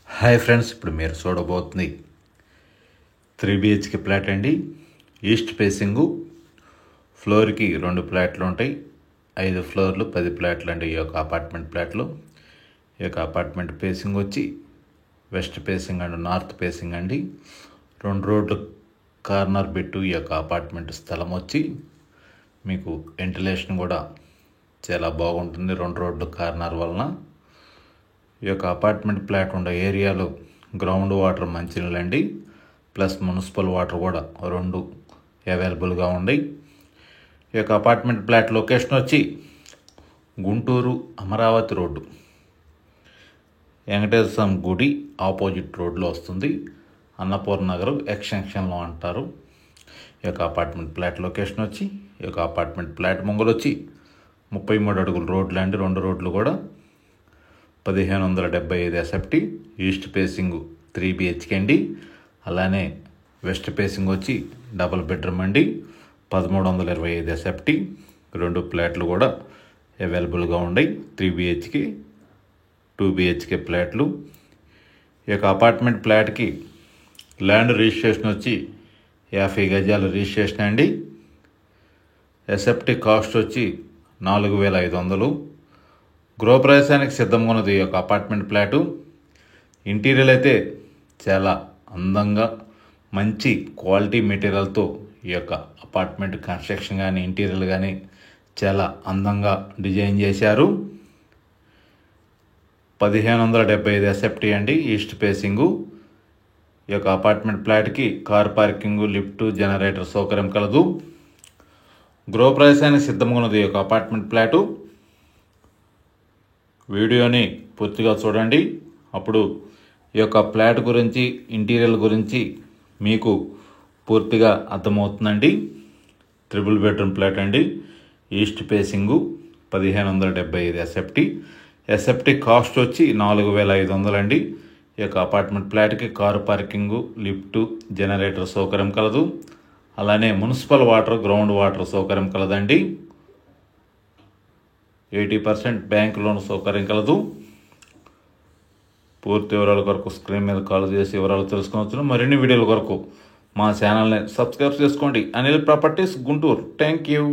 Hi friends, ఇప్పుడు మీరు చూడబోతుంది 3 BHK flat అండి. ఈస్ట్ ఫేసింగు, ఫ్లోర్కి 2 ఫ్లాట్లు ఉంటాయి. 5 ఫ్లోర్లు 10 ఫ్లాట్లు అండి ఈ యొక్క అపార్ట్మెంట్ ఫ్లాట్లు. ఈ యొక్క అపార్ట్మెంట్ ఫేసింగ్ వచ్చి west facing and north facing అండి. 2 రోడ్లు కార్నర్ బిట్టు ఈ యొక్క అపార్ట్మెంట్ స్థలం వచ్చి మీకు వెంటిలేషన్ కూడా చాలా బాగుంటుంది 2 రోడ్లు కార్నర్ వలన. ఈ యొక్క అపార్ట్మెంట్ ఫ్లాట్ ఉండే ఏరియాలో గ్రౌండ్ వాటర్ మంచినీళ్ళు అండి, ప్లస్ మున్సిపల్ వాటర్ కూడా 2 అవైలబుల్గా ఉన్నాయి. ఈ యొక్క అపార్ట్మెంట్ ఫ్లాట్ లొకేషన్ వచ్చి గుంటూరు అమరావతి రోడ్డు, వెంకటేశ్వర స్వామి గుడి ఆపోజిట్ రోడ్లో వస్తుంది. అన్నపూర్ణ నగర్ ఎక్స్టెన్షన్లో అంటారు. ఈ యొక్క అపార్ట్మెంట్ ఫ్లాట్ లొకేషన్ వచ్చి ఈ యొక్క అపార్ట్మెంట్ ఫ్లాట్ ముంగలు వచ్చి 33 అడుగుల రోడ్లు అండి. 2 రోడ్లు కూడా 1575 ఎస్ఎఫ్టీ. ఈస్ట్ ఫేసింగ్ 3 BHK అండి. అలానే వెస్ట్ ఫేసింగ్ వచ్చి డబుల్ బెడ్రూమ్ అండి, 1325 ఎస్ఎఫ్టీ. 2 ఫ్లాట్లు కూడా అవైలబుల్గా ఉన్నాయి. 3 BHK 2 BHK ఫ్లాట్లు. ఈ యొక్క అపార్ట్మెంట్ ఫ్లాట్కి ల్యాండ్ రిజిస్ట్రేషన్ వచ్చి 50 గజాల రిజిస్ట్రేషన్ అండి. ఎస్ఎఫ్టీ కాస్ట్ వచ్చి 4500. గృహప్రవేశానికి సిద్ధంగా ఉన్నది ఈ యొక్క అపార్ట్మెంట్ ఫ్లాటు. ఇంటీరియర్ అయితే చాలా అందంగా మంచి క్వాలిటీ మెటీరియల్తో ఈ యొక్క అపార్ట్మెంట్ కన్స్ట్రక్షన్ కానీ ఇంటీరియర్ కానీ చాలా అందంగా డిజైన్ చేశారు. 1575 ఎస్ఎఫ్టీ అండి. East facing. ఈ యొక్క అపార్ట్మెంట్ ఫ్లాట్కి కార్ పార్కింగు, లిఫ్ట్, జనరేటర్ సౌకర్యం కలదు. గృహప్రవేశానికి సిద్ధంగా ఉన్నది ఈ యొక్క అపార్ట్మెంట్ ఫ్లాటు. వీడియోని పూర్తిగా చూడండి, అప్పుడు ఈ యొక్క ఫ్లాట్ గురించి ఇంటీరియర్ గురించి మీకు పూర్తిగా అర్థమవుతుందండి. 3 బెడ్రూమ్ ఫ్లాట్ అండి. East facing 1575 SFT. SFT cost వచ్చి 4500 అండి. ఈ యొక్క అపార్ట్మెంట్ ఫ్లాట్కి కారు పార్కింగు, లిఫ్ట్, జనరేటర్ సౌకర్యం కలదు. అలానే మున్సిపల్ వాటర్, గ్రౌండ్ వాటర్ సౌకర్యం కలదండి. 80% బ్యాంక్ లోన్ సౌకర్యం కలదు. పూర్తి వివరాల కొరకు స్క్రీన్ మీద కాల్ చేసి వివరాలు తెలుసుకోవచ్చు. మరిన్ని వీడియోల కొరకు మా ఛానల్ని సబ్స్క్రైబ్ చేసుకోండి. Anil properties Guntur. Thank you.